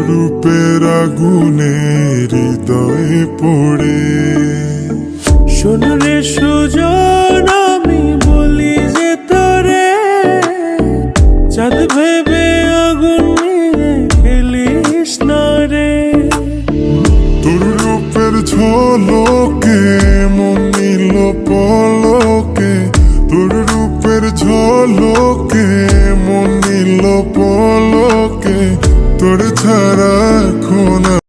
রূপের আগুনে হৃদয়ে পড়ে। শোন রে সুজন, আমি বলি যে তোরে, চাঁদ ভেবে আগুন নিয়ে খেলিস না রে। তোর রূপের ঝলকে মন নিল পলকে, তোর রূপের ঝলকে মন নিল পলকে, তোর ছাড়া